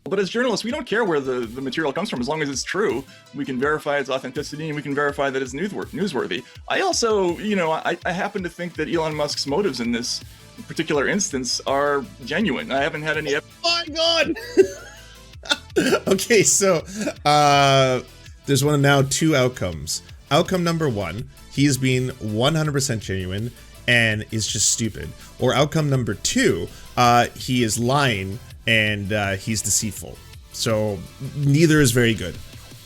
But as journalists, we don't care where the material comes from as long as it's true. We can verify its authenticity and we can verify that it's newsworthy. I also, I happen to think that Elon Musk's motives in this particular instance are genuine. I haven't had any. Oh my God. Okay, so there's now two outcomes. Outcome number one, he is being 100% genuine and is just stupid. Or outcome number two, he is lying and he's deceitful. So neither is very good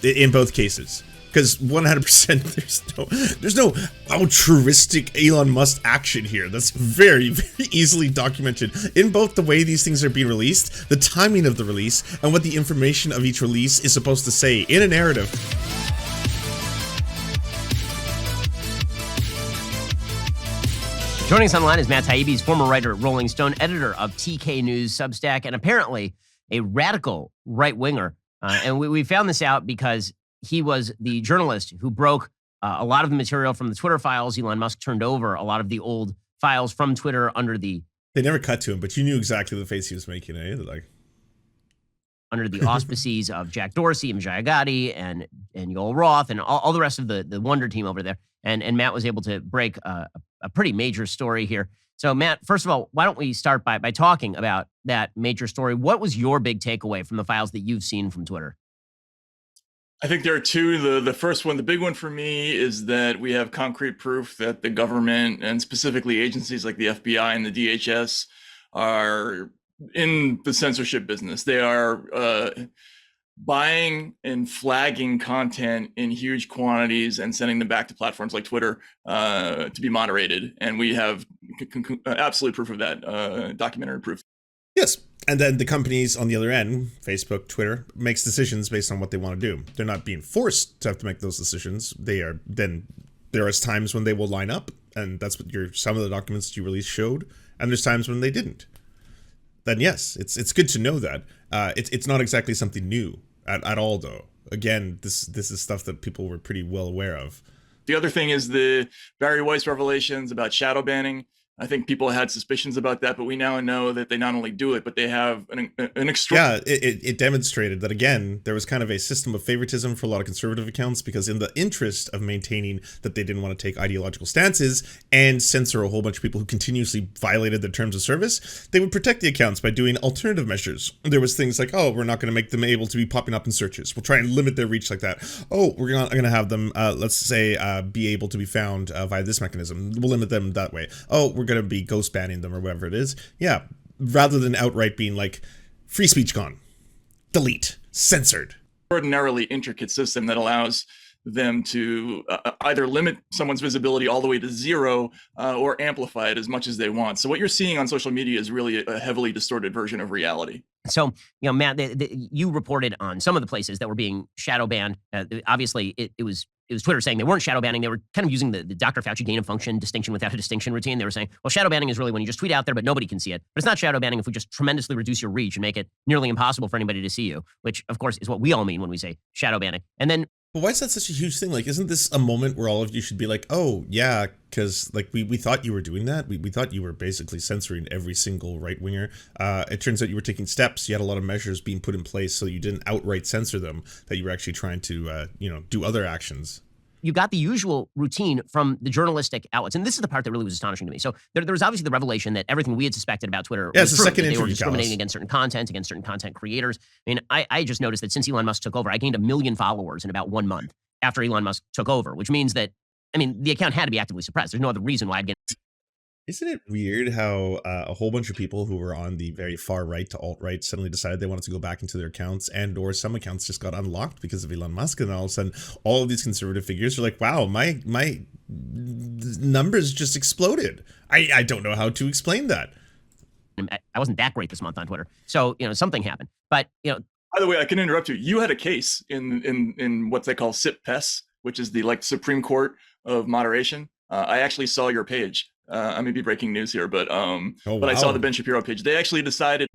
in both cases. Because 100%, there's no altruistic Elon Musk action here. That's very, very easily documented in both the way these things are being released, the timing of the release, and what the information of each release is supposed to say in a narrative. Joining us on the line is Matt Taibbi. He's former writer at Rolling Stone, editor of TK News Substack, and apparently a radical right-winger. And we found this out because he was the journalist who broke a lot of the material from the Twitter files. Elon Musk turned over a lot of the old files from Twitter under the... They never cut to him, but you knew exactly the face he was making, eh? Under the auspices of Jack Dorsey and Vijay Gotti and Yoel Roth and all the rest of the Wonder team over there. And Matt was able to break a pretty major story here. So Matt, first of all, why don't we start by talking about that major story? What was your big takeaway from the files that you've seen from Twitter? I think there are two. The first one, the big one for me, is that we have concrete proof that the government, and specifically agencies like the FBI and the DHS, are in the censorship business. They are buying and flagging content in huge quantities and sending them back to platforms like Twitter to be moderated. And we have absolute proof of that, documentary proof. Yes. And then the companies on the other end, Facebook, Twitter, makes decisions based on what they want to do. They're not being forced to have to make those decisions. There are times when they will line up, and that's what some of the documents you released showed, and there's times when they didn't. Then yes, it's good to know that. It's not exactly something new at all, though. Again, this is stuff that people were pretty well aware of. The other thing is the Barry Weiss revelations about shadow banning. I think people had suspicions about that, but we now know that they not only do it, but they have an extraordinary... Yeah, it demonstrated that, again, there was kind of a system of favoritism for a lot of conservative accounts, because in the interest of maintaining that they didn't want to take ideological stances and censor a whole bunch of people who continuously violated their terms of service, they would protect the accounts by doing alternative measures. There was things like, oh, we're not going to make them able to be popping up in searches. We'll try and limit their reach like that. Oh, we're not going to have them, let's say, be able to be found via this mechanism. We'll limit them that way. Oh, we're going to be ghost banning them or whatever it is. Yeah, rather than outright being like, free speech gone, delete, censored. Extraordinarily intricate system that allows them to either limit someone's visibility all the way to zero or amplify it as much as they want. So what you're seeing on social media is really a heavily distorted version of reality. So, Matt, you reported on some of the places that were being shadow banned. Obviously, it was Twitter saying they weren't shadow banning. They were kind of using the Dr. Fauci gain of function distinction without a distinction routine. They were saying, well, shadow banning is really when you just tweet out there, but nobody can see it. But it's not shadow banning if we just tremendously reduce your reach and make it nearly impossible for anybody to see you, which, of course, is what we all mean when we say shadow banning. And then... But why is that such a huge thing? Like, isn't this a moment where all of you should be like, oh, yeah, because, like, we thought you were doing that. We thought you were basically censoring every single right-winger. It turns out you were taking steps. You had a lot of measures being put in place so you didn't outright censor them, that you were actually trying to, do other actions. You got the usual routine from the journalistic outlets. And this is the part that really was astonishing to me. So there was obviously the revelation that everything we had suspected about Twitter was true, that they were discriminating against certain content creators. I mean, I just noticed that since Elon Musk took over, I gained 1 million followers in about 1 month after Elon Musk took over, which means that, the account had to be actively suppressed. There's no other reason why I'd get... Isn't it weird how a whole bunch of people who were on the very far right to alt-right suddenly decided they wanted to go back into their accounts, and or some accounts just got unlocked because of Elon Musk, and all of a sudden all of these conservative figures are like, wow, my numbers just exploded. I don't know how to explain that. I wasn't that great this month on Twitter. So, something happened. But, By the way, I can interrupt you. You had a case in what they call SIP-PES, which is the Supreme Court of moderation. I actually saw your page. I may be breaking news here, but I saw the Ben Shapiro page. They actually decided.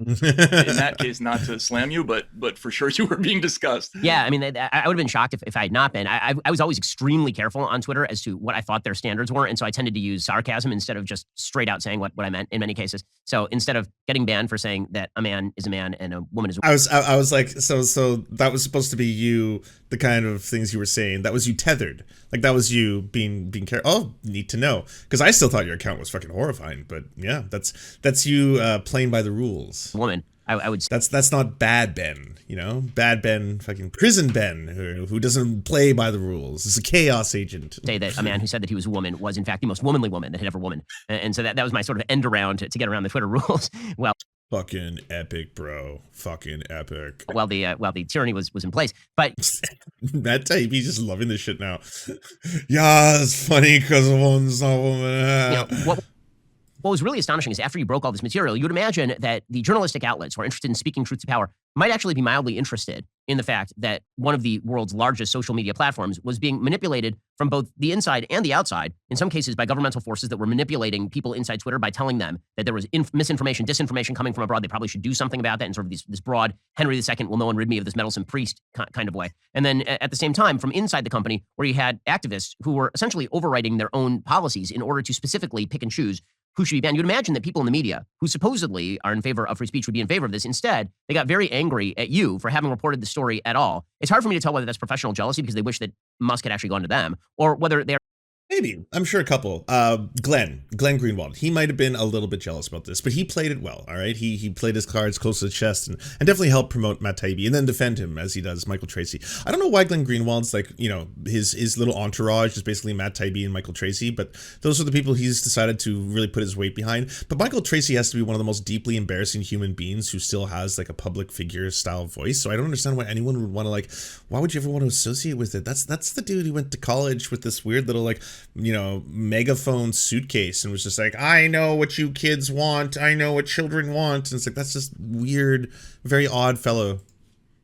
in that case, not to slam you, but for sure you were being discussed. Yeah, I mean, I would have been shocked if I had not been. I was always extremely careful on Twitter as to what I thought their standards were, and so I tended to use sarcasm instead of just straight out saying what I meant in many cases. So instead of getting banned for saying that a man is a man and a woman is a woman. I was like, so that was supposed to be you, the kind of things you were saying. That was you tethered. Like that was you being careful. Oh, neat to know. Because I still thought your account was fucking horrifying. But yeah, that's you playing by the rules. Woman. I would say that's not bad Ben, you know? Bad Ben, fucking prison Ben, who doesn't play by the rules. It's a chaos agent. Say that a man who said that he was a woman was in fact the most womanly woman that had ever woman. And so that was my sort of end around to get around the Twitter rules. Well, fucking epic, bro. Fucking epic. While the tyranny was in place. But Matt Taibbi just loving this shit now. Yeah, it's funny because a woman's not a woman. You know, what was really astonishing is after you broke all this material, you would imagine that the journalistic outlets who are interested in speaking truth to power might actually be mildly interested in the fact that one of the world's largest social media platforms was being manipulated from both the inside and the outside, in some cases by governmental forces that were manipulating people inside Twitter by telling them that there was misinformation, disinformation coming from abroad. They probably should do something about that in sort of this broad Henry II will no one rid me of this meddlesome priest kind of way. And then at the same time, from inside the company, where you had activists who were essentially overwriting their own policies in order to specifically pick and choose who should be banned. You'd imagine that people in the media who supposedly are in favor of free speech would be in favor of this. Instead, they got very angry at you for having reported the story at all. It's hard for me to tell whether that's professional jealousy because they wish that Musk had actually gone to them, or whether they're Maybe. I'm sure a couple. Glenn Greenwald. He might have been a little bit jealous about this, but he played it well, all right? He played his cards close to the chest and definitely helped promote Matt Taibbi and then defend him as he does Michael Tracy. I don't know why Glenn Greenwald's like, you know, his little entourage is basically Matt Taibbi and Michael Tracy, but those are the people he's decided to really put his weight behind. But Michael Tracy has to be one of the most deeply embarrassing human beings who still has like a public figure style voice. So I don't understand why anyone would want to like, why would you ever want to associate with it? That's the dude who went to college with this weird little like, you know, megaphone suitcase and was just like, I know what you kids want. I know what children want. And it's like, that's just weird, very odd fellow.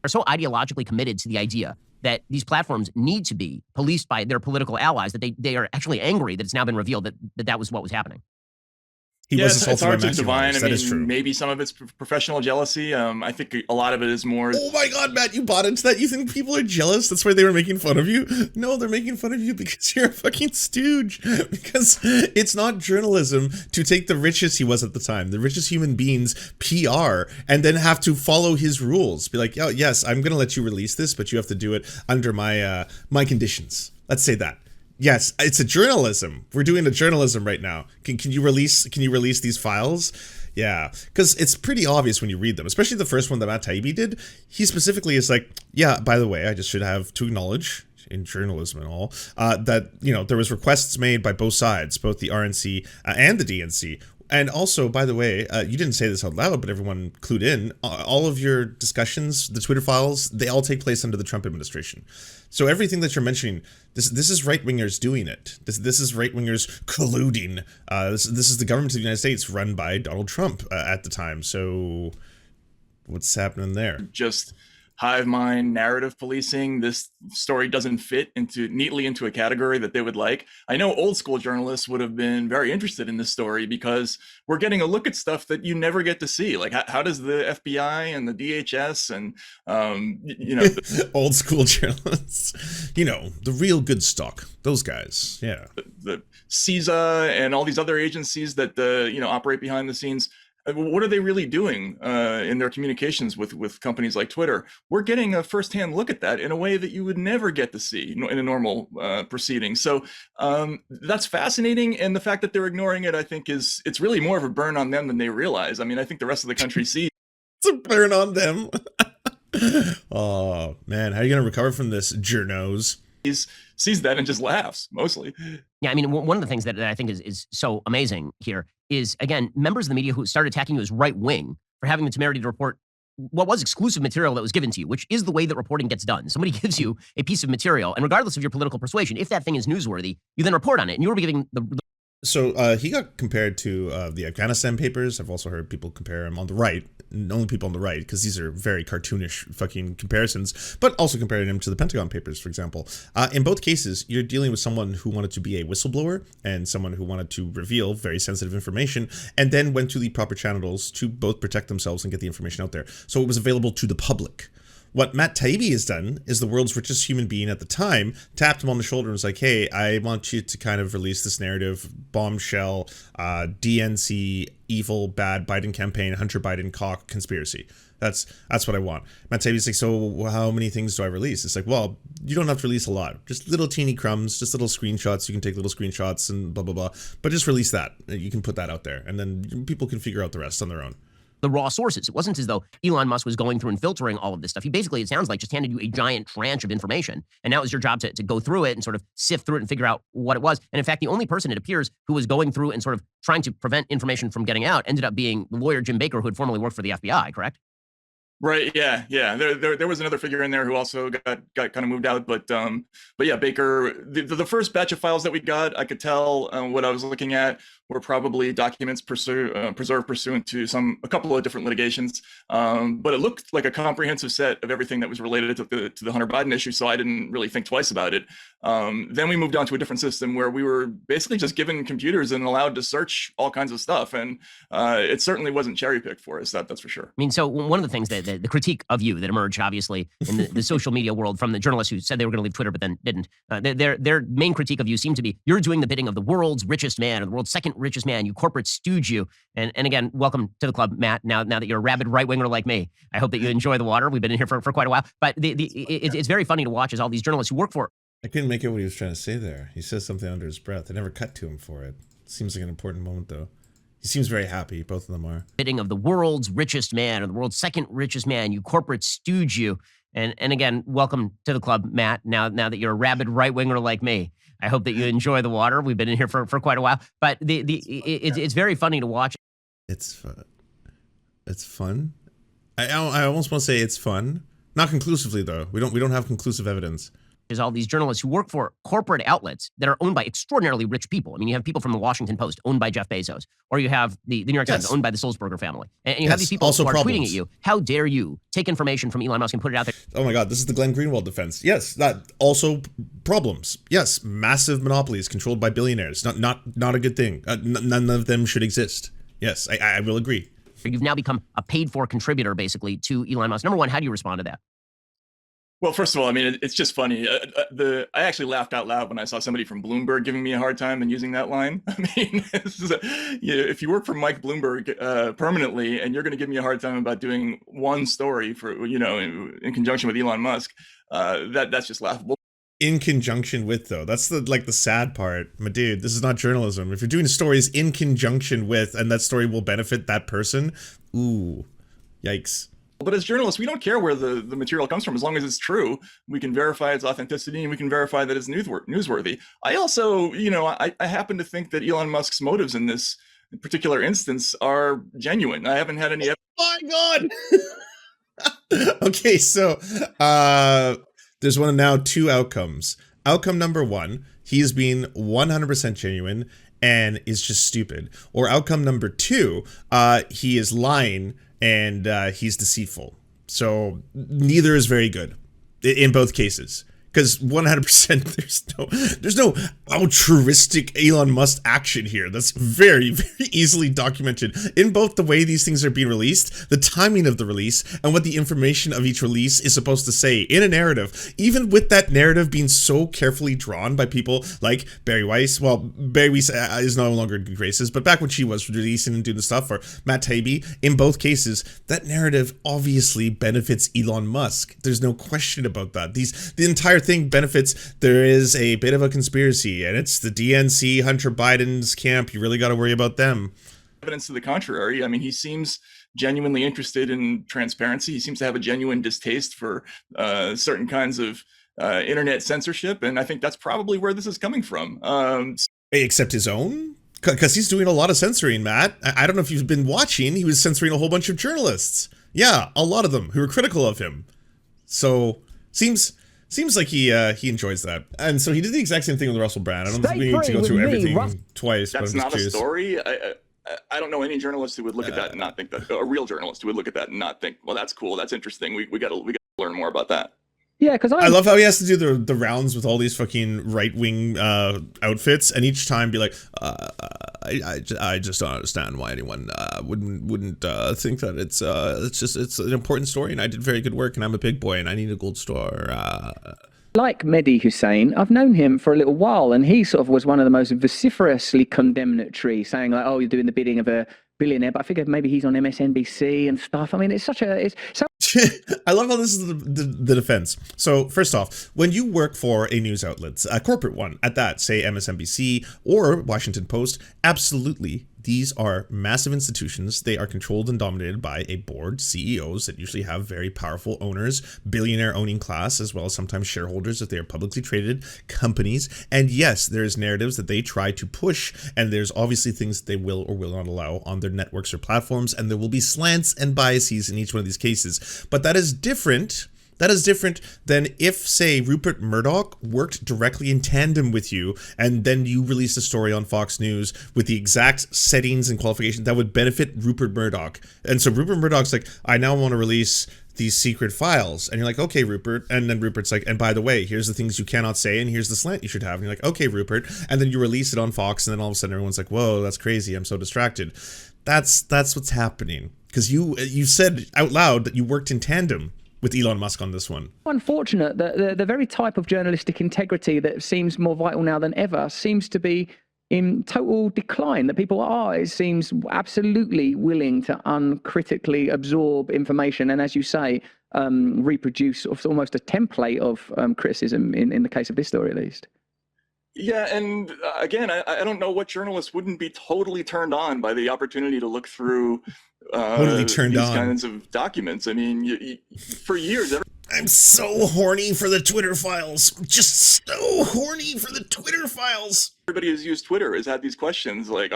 Are so ideologically committed to the idea that these platforms need to be policed by their political allies that they are actually angry that it's now been revealed that was what was happening. It's hard to divine. I mean, maybe some of it's professional jealousy. I think a lot of it is more. Oh my God, Matt, you bought into that? You think people are jealous? That's why they were making fun of you? No, they're making fun of you because you're a fucking stooge. Because it's not journalism to take the richest, he was at the time, the richest human being's PR and then have to follow his rules. Be like, oh, yes, I'm going to let you release this, but you have to do it under my my conditions. Let's say that. Yes, it's a journalism. We're doing a journalism right now. Can you release these files? Yeah, because it's pretty obvious when you read them, especially the first one that Matt Taibbi did. He specifically is like, yeah, by the way, I just should have to acknowledge in journalism and all that, you know, there was requests made by both sides, both the RNC and the DNC. And also, by the way, you didn't say this out loud, but everyone clued in. All of your discussions, the Twitter files, they all take place under the Trump administration. So everything that you're mentioning, this is right-wingers doing it. This is right-wingers colluding. This is the government of the United States run by Donald Trump at the time. So what's happening there? Just hive mind narrative policing. This story doesn't fit neatly into a category that they would like. I know old school journalists would have been very interested in this story because we're getting a look at stuff that you never get to see. Like how does the FBI and the DHS and you know old school journalists, you know, the real good stock, those guys, yeah, the CISA and all these other agencies that you know operate behind the scenes. What are they really doing in their communications with companies like Twitter? We're getting a firsthand look at that in a way that you would never get to see in a normal proceeding. So that's fascinating. And the fact that they're ignoring it, I think it's really more of a burn on them than they realize. I mean, I think the rest of the country sees. It's a burn on them. Oh, man. How are you going to recover from this, journos? Sees that and just laughs, mostly. Yeah, I mean, one of the things that I think is so amazing here is, again, members of the media who started attacking you as right-wing for having the temerity to report what was exclusive material that was given to you, which is the way that reporting gets done. Somebody gives you a piece of material, and regardless of your political persuasion, if that thing is newsworthy, you then report on it. And you were giving the So he got compared to the Afghanistan papers. I've also heard people compare him on the right, only people on the right, because these are very cartoonish fucking comparisons, but also comparing him to the Pentagon papers, for example. In both cases, you're dealing with someone who wanted to be a whistleblower and someone who wanted to reveal very sensitive information and then went to the proper channels to both protect themselves and get the information out there. So it was available to the public. What Matt Taibbi has done is the world's richest human being at the time tapped him on the shoulder and was like, hey, I want you to kind of release this narrative, bombshell, DNC, evil, bad Biden campaign, Hunter Biden cock conspiracy. That's what I want. Matt Taibbi's like, so how many things do I release? It's like, well, you don't have to release a lot. Just little teeny crumbs, just little screenshots. You can take little screenshots and blah, blah, blah. But just release that. You can put that out there. And then people can figure out the rest on their own. The raw sources. It wasn't as though Elon Musk was going through and filtering all of this stuff. He basically, it sounds like, just handed you a giant tranche of information. And now it was your job to go through it and sort of sift through it and figure out what it was. And in fact, the only person, it appears, who was going through and sort of trying to prevent information from getting out ended up being the lawyer Jim Baker, who had formerly worked for the FBI, correct? Right. Yeah. Yeah. There was another figure in there who also got kind of moved out, but yeah, Baker. The first batch of files that we got, I could tell what I was looking at were probably documents preserved pursuant to a couple of different litigations. But it looked like a comprehensive set of everything that was related to the Hunter Biden issue, so I didn't really think twice about it. Then we moved on to a different system where we were basically just given computers and allowed to search all kinds of stuff, and it certainly wasn't cherry picked for us. That's for sure. I mean, so one of the things that the critique of you that emerged, obviously, in the social media world from the journalists who said they were going to leave Twitter but then didn't, their main critique of you seemed to be, you're doing the bidding of the world's richest man or the world's second richest man. You corporate stooge you. And again, welcome to the club, Matt. Now that you're a rabid right-winger like me, I hope that you enjoy the water. We've been in here for quite a while. But it's very funny to watch as all these journalists who work for. I couldn't make out what he was trying to say there. He says something under his breath. I never cut to him for it. Seems like an important moment, though. He seems very happy. Both of them are. Bidding of the world's richest man or the world's second richest man. You corporate stooge you. And again, welcome to the club, Matt. Now that you're a rabid right-winger like me, I hope that you enjoy the water. We've been in here for quite a while. But it's very funny to watch. It's fun. It's fun. I almost want to say it's fun. Not conclusively, though. We don't have conclusive evidence. Is all these journalists who work for corporate outlets that are owned by extraordinarily rich people. I mean, you have people from the Washington Post owned by Jeff Bezos, or you have the New York Times owned by the Sulzberger family. And you have these people also who are problems. tweeting at you. How dare you take information from Elon Musk and put it out there? Oh my God, this is the Glenn Greenwald defense. Yes, that also problems. Yes, massive monopolies controlled by billionaires. Not a good thing. None of them should exist. Yes, I will agree. You've now become a paid-for contributor, basically, to Elon Musk. Number one, how do you respond to that? Well, first of all, I mean, it's just funny. I actually laughed out loud when I saw somebody from Bloomberg giving me a hard time and using that line. I mean, if you work for Mike Bloomberg permanently and you're going to give me a hard time about doing one story for, in conjunction with Elon Musk, that's just laughable. In conjunction with, though, that's the sad part. My dude, this is not journalism. If you're doing stories in conjunction with, and that story will benefit that person, ooh, yikes. But as journalists, we don't care where the material comes from. As long as it's true, we can verify its authenticity and we can verify that it's newsworthy. I also, I happen to think that Elon Musk's motives in this particular instance are genuine. I haven't had any. Oh my God. Okay, so there's now two outcomes. Outcome number one, he is being 100% genuine and is just stupid. Or outcome number two, he is lying and he's deceitful. So neither is very good in both cases. Because 100% there's no altruistic Elon Musk action here. That's very, very easily documented in both the way these things are being released, the timing of the release, and what the information of each release is supposed to say in a narrative. Even with that narrative being so carefully drawn by people like Barry Weiss. Well, Barry Weiss is no longer in good graces, but back when she was releasing and doing the stuff, or Matt Taibbi, in both cases, that narrative obviously benefits Elon Musk. There's no question about that. The entire thing benefits. There is a bit of a conspiracy, and it's the DNC, Hunter Biden's camp. You really got to worry about them. Evidence to the contrary. I mean, he seems genuinely interested in transparency. He seems to have a genuine distaste for certain kinds of internet censorship, and I think that's probably where this is coming from. Except his own? Because he's doing a lot of censoring, Matt. I don't know if you've been watching. He was censoring a whole bunch of journalists. Yeah, a lot of them who were critical of him. So, seems Seems like he enjoys that, and so he did the exact same thing with Russell Brand. I don't think we need to go through everything twice. That's but I'm not just a curious. story. I don't know any journalist who would look at that and not think that, a real journalist who would look at that and not think, well, that's cool, that's interesting. We got to learn more about that. Yeah, because I love how he has to do the rounds with all these fucking right wing outfits, and each time be like, I just don't understand why anyone wouldn't think that it's an important story, and I did very good work, and I'm a big boy, and I need a gold star. like Mehdi Hussein, I've known him for a little while, and he sort of was one of the most vociferously condemnatory, saying like, "Oh, you're doing the bidding of a billionaire." But I figured maybe he's on MSNBC and stuff. I mean, it's so. I love how this is the defense. So first off, when you work for a news outlet, a corporate one at that, say MSNBC or Washington Post, absolutely, these are massive institutions. They are controlled and dominated by a board, CEOs that usually have very powerful owners, billionaire owning class, as well as sometimes shareholders if they are publicly traded companies. And yes, there's narratives that they try to push, and there's obviously things that they will or will not allow on their networks or platforms, and there will be slants and biases in each one of these cases. But that is different. That is different than if, say, Rupert Murdoch worked directly in tandem with you, and then you released a story on Fox News with the exact settings and qualifications that would benefit Rupert Murdoch. And so Rupert Murdoch's like, I now want to release these secret files. And you're like, okay, Rupert. And then Rupert's like, and by the way, here's the things you cannot say, and here's the slant you should have. And you're like, okay, Rupert. And then you release it on Fox, and then all of a sudden everyone's like, whoa, that's crazy. I'm so distracted. That's what's happening. Because you said out loud that you worked in tandem with Elon Musk on this one. Unfortunate that the very type of journalistic integrity that seems more vital now than ever seems to be in total decline. That people are, it seems, absolutely willing to uncritically absorb information and, as you say, reproduce almost a template of criticism in the case of this story, at least. Yeah, and again, I don't know what journalist wouldn't be totally turned on by the opportunity to look through these kinds of documents. I mean, for years, I'm so horny for the Twitter files. Just so horny for the Twitter files. Everybody who's used Twitter has had these questions like,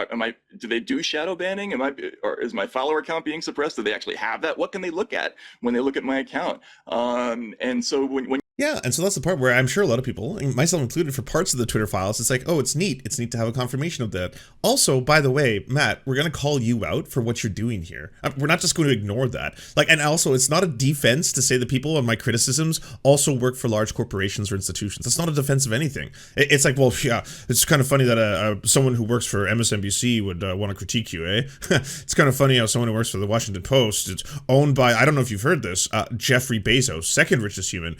do they do shadow banning? Or is my follower account being suppressed? Do they actually have that? What can they look at when they look at my account? And so when yeah, and so that's the part where I'm sure a lot of people, myself included, for parts of the Twitter files, it's like, oh, it's neat. It's neat to have a confirmation of that. Also, by the way, Matt, we're going to call you out for what you're doing here. We're not just going to ignore that. Like, and also, it's not a defense to say that people on my criticisms also work for large corporations or institutions. That's not a defense of anything. It's like, well, yeah, it's kind of funny that someone who works for MSNBC would want to critique you, eh? It's kind of funny how someone who works for the Washington Post, it's owned by, I don't know if you've heard this, Jeffrey Bezos, second richest human.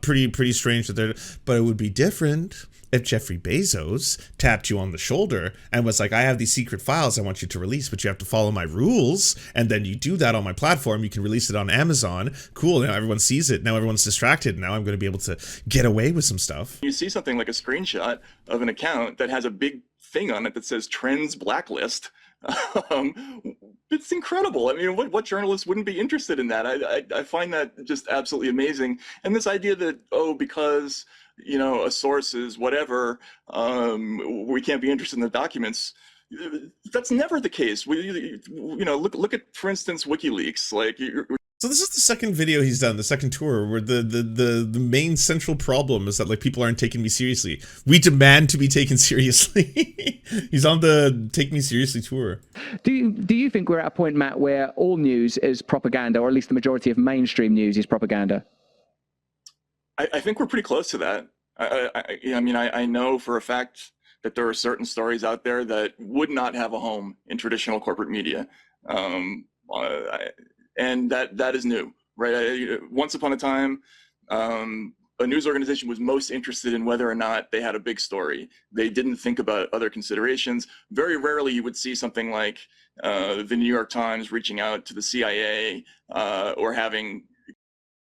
Pretty strange that they're, but it would be different if Jeffrey Bezos tapped you on the shoulder and was like, I have these secret files I want you to release, but you have to follow my rules. And then you do that on my platform. You can release it on Amazon. Cool. Now everyone sees it. Now everyone's distracted. Now I'm going to be able to get away with some stuff. You see something like a screenshot of an account that has a big thing on it that says Trends Blacklist. It's incredible. I mean, what journalist wouldn't be interested in that? I find that just absolutely amazing. And this idea that, oh, because, you know, a source is whatever, we can't be interested in the documents. That's never the case. You know, look at, for instance, WikiLeaks. Like, so this is the second video he's done, the second tour, where the main central problem is that, like, people aren't taking me seriously. We demand to be taken seriously. He's on the Take Me Seriously tour. Do you think we're at a point, Matt, where all news is propaganda, or at least the majority of mainstream news is propaganda? I think we're pretty close to that. I mean, I know for a fact that there are certain stories out there that would not have a home in traditional corporate media. And that is new, right? Once upon a time, a news organization was most interested in whether or not they had a big story. They didn't think about other considerations. Very rarely you would see something like the New York Times reaching out to the CIA or having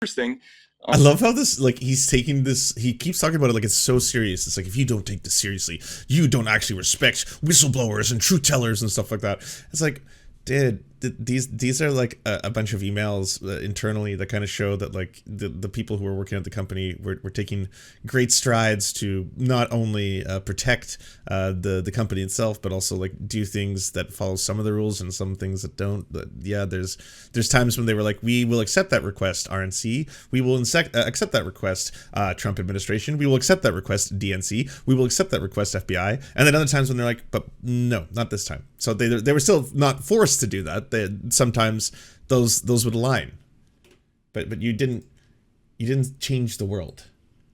interesting. I love how this, like, he's taking this, he keeps talking about it like it's so serious. It's like, if you don't take this seriously, you don't actually respect whistleblowers and truth tellers and stuff like that. It's like, dude, these are like a bunch of emails internally that kind of show that like the people who are working at the company were taking great strides to not only protect the company itself, but also like do things that follow some of the rules and some things that don't. But yeah, there's times when they were like, we will accept that request, RNC. We will accept that request, Trump administration. We will accept that request, DNC. We will accept that request, FBI. And then other times when they're like, but no, not this time. So they were still not forced to do that. Sometimes those would align, but you didn't change the world.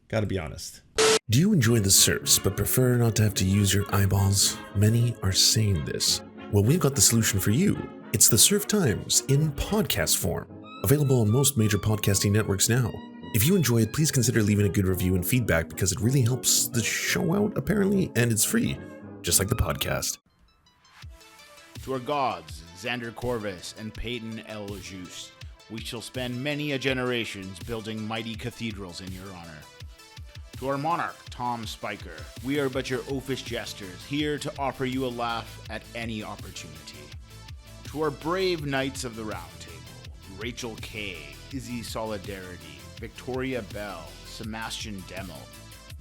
Got to be honest. Do you enjoy the Serfs but prefer not to have to use your eyeballs? Many are saying this. Well, we've got the solution for you. It's the Serf Times in podcast form, available on most major podcasting networks now. If you enjoy it, please consider leaving a good review and feedback because it really helps the show out, apparently, and it's free, just like the podcast. To our gods, Xander Corvus and Peyton L. Juste, we shall spend many a generations building mighty cathedrals in your honor. To our monarch, Tom Spiker, we are but your oafish jesters, here to offer you a laugh at any opportunity. To our brave knights of the Round Table, Rachel K., Izzy Solidarity, Victoria Bell, Sebastian Demel,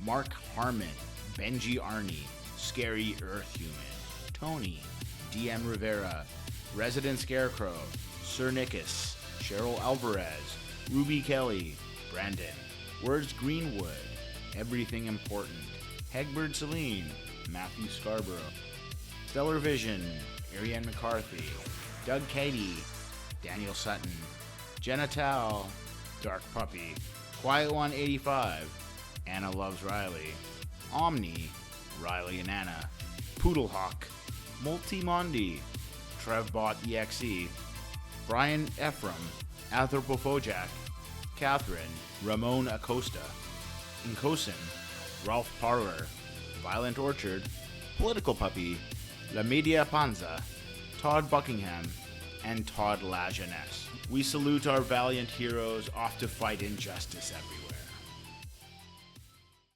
Mark Harmon, Benji Arnie, Scary Earth Human, Tony, DM Rivera, Resident Scarecrow, Sir Nickus, Cheryl Alvarez, Ruby Kelly, Brandon, Words Greenwood, Everything Important, Hegbert Celine, Matthew Scarborough, Stellar Vision, Ariane McCarthy, Doug Cady, Daniel Sutton, Jenna Tal, Dark Puppy, Quiet One 85, Anna Loves Riley, Omni, Riley and Anna, Poodlehawk, Multimondi, Trevbot EXE, Brian Ephraim, Anthropophojak, Catherine, Ramon Acosta, Incosin, Ralph Parler, Violent Orchard, Political Puppy, La Media Panza, Todd Buckingham, and Todd La Jeunesse. We salute our valiant heroes off to fight injustice everywhere.